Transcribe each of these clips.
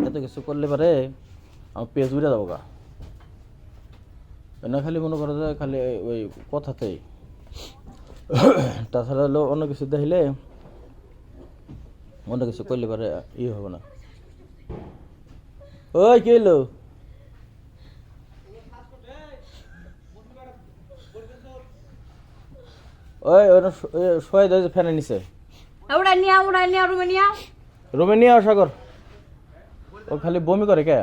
এত কিছু করলে পারে আমার পেজ উড়ে যাবো গা না খালি মনে করো যে খালি ওই কথাতেই তাছাড়া হলো অন্য কিছু দেখলে অন্য কিছু করলে পারে ইয়ে হবে না ওই কি হলো ওই শোয় দেয় ফ্যানের নিচে রুমে নিয়ে আসা কর ও খালি বমি করে কে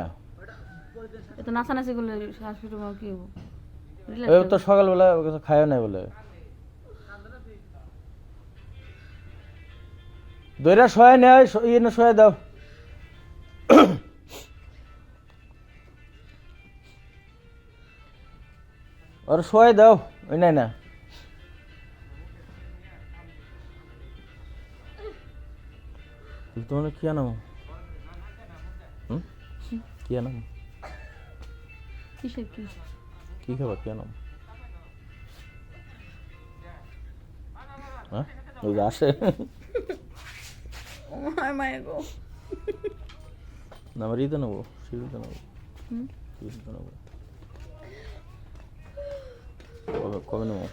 নাচানাচি করলে শ্বাসকষ্ট কি হবো ওই তো সকালবেলা কিছু খায় নাই বলে দইরা শোয় নেয় ইয়ে না শোয় দাও আর শোয় দাও ওই নাই না তোমার কি আনামো কি আনামো কিসের কি কি খাবার কি আনামো হ্যাঁ ওই যে আসে না আমার ইতে নেবো সিঁড়িতে নেবো সিঁড়িতে নেবো কবে নেবো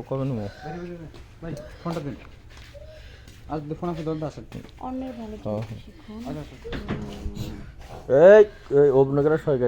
কবে নেবো ফোনটা দিন আজ ফোন আছে দরকার আছে অন্যের ভালো এই অভিনয় করা সবাই